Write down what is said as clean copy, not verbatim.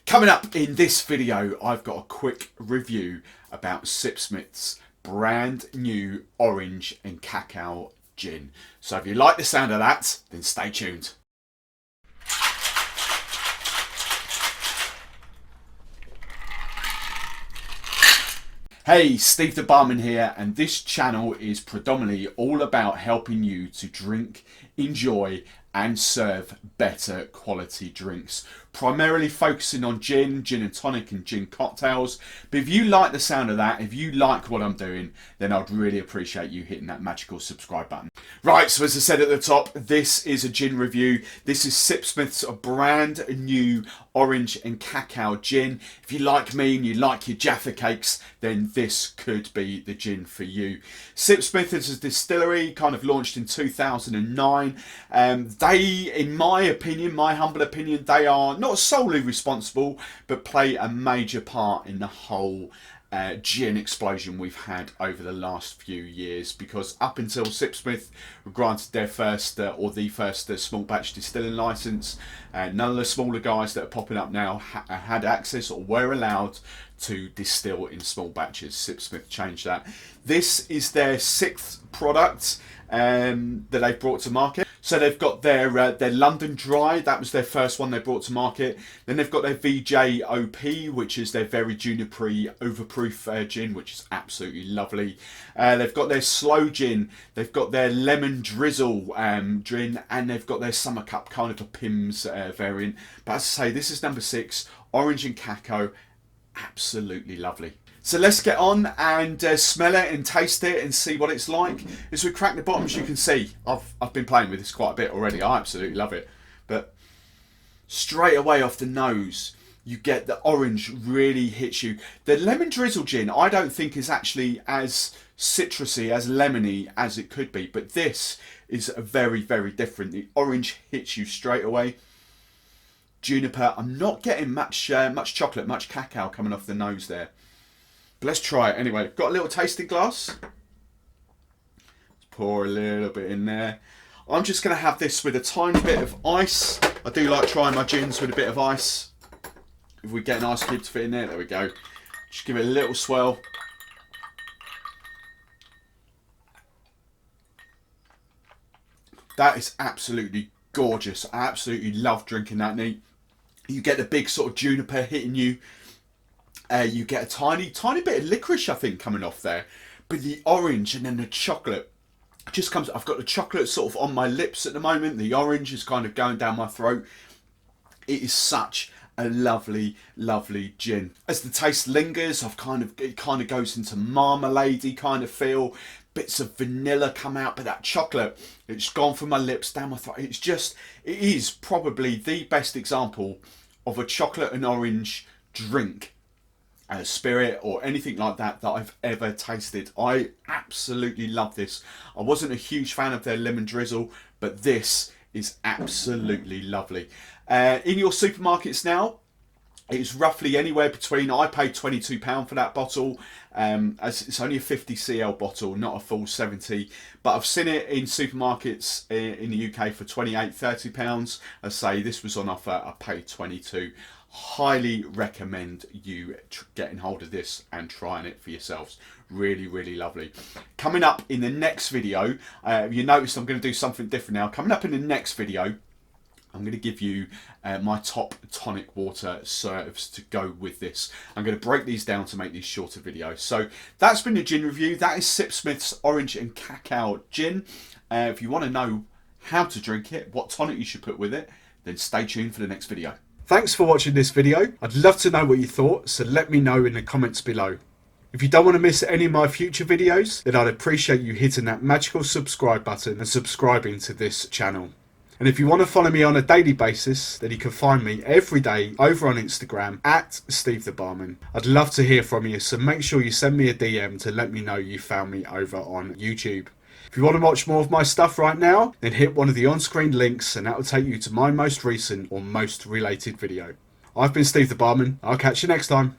Coming up in this video, I've got a quick review about Sipsmith's brand new Orange and Cacao Gin. So if you like the sound of that, then stay tuned. Hey, Steve the Barman here, and this channel is predominantly all about helping you to drink, enjoy and serve better quality drinks. Primarily focusing on gin, gin and tonic and gin cocktails. But if you like the sound of that, if you like what I'm doing, then I'd really appreciate you hitting that magical subscribe button. Right, so as I said at the top, this is a gin review. This is Sipsmith's brand new Orange and Cacao Gin. If you like me and you like your jaffa cakes, then this could be the gin for you. Sipsmith is a distillery, kind of launched in 2009. They, in my opinion, my humble opinion, they are not solely responsible, but play a major part in the whole gin explosion we've had over the last few years, because up until Sipsmith were granted their first or the first small batch distilling license, none of the smaller guys that are popping up now had access or were allowed to distill in small batches. Sipsmith changed that. This is their sixth product that they've brought to market. So they've got their London Dry, that was their first one they brought to market. Then they've got their VJOP, which is their very juniper-y overproof gin, which is absolutely lovely. They've got their slow gin, they've got their lemon drizzle gin, and they've got their summer cup, kind of a Pimm's variant. But as I say, this is number 6, Orange and Cacao, absolutely lovely. So let's get on and smell it and taste it and see what it's like. As we crack the bottoms, you can see I've been playing with this quite a bit already. I absolutely love it. But straight away off the nose, you get the orange really hits you. The lemon drizzle gin, I don't think is actually as citrusy, as lemony as it could be. But this is very, very different. The orange hits you straight away. Juniper, I'm not getting much chocolate, much cacao coming off the nose there. But let's try it anyway. Got a little tasting glass. Let's pour a little bit in there. I'm just going to have this with a tiny bit of ice. I do like trying my gins with a bit of ice. If we get an ice cube to fit in there we go. Just give it a little swirl. That is absolutely gorgeous. I absolutely love drinking that neat. You get the big sort of juniper hitting you. You get a tiny bit of licorice, I think, coming off there. But the orange and then the chocolate just comes. I've got the chocolate sort of on my lips at the moment. The orange is kind of going down my throat. It is such a lovely, lovely gin. As the taste lingers, it kind of goes into marmalade-y kind of feel. Bits of vanilla come out, but that chocolate, it's gone from my lips down my throat. It is probably the best example of a chocolate and orange drink, a spirit or anything like that I've ever tasted. I absolutely love this. I wasn't a huge fan of their lemon drizzle, but this is absolutely lovely. In your supermarkets now, it's roughly anywhere between, I paid £22 for that bottle, as it's only a 50cl bottle, not a full 70, but I've seen it in supermarkets in the UK for £28-30. I say this was on offer, I paid 22. Highly recommend you getting hold of this and trying it for yourselves. Really, really lovely. Coming up in the next video, you noticed I'm going to do something different now. Coming up in the next video, I'm going to give you my top tonic water serves to go with this. I'm going to break these down to make these shorter videos. So that's been the gin review. That is Sipsmith's Orange and Cacao Gin. If you want to know how to drink it, what tonic you should put with it, then stay tuned for the next video. Thanks for watching this video. I'd love to know what you thought, so let me know in the comments below. If you don't want to miss any of my future videos, then I'd appreciate you hitting that magical subscribe button and subscribing to this channel. And if you want to follow me on a daily basis, then you can find me every day over on Instagram at Steve the Barman. I'd love to hear from you, so make sure you send me a DM to let me know you found me over on YouTube. If you want to watch more of my stuff right now, then hit one of the on-screen links and that will take you to my most recent or most related video. I've been Steve the Barman. I'll catch you next time.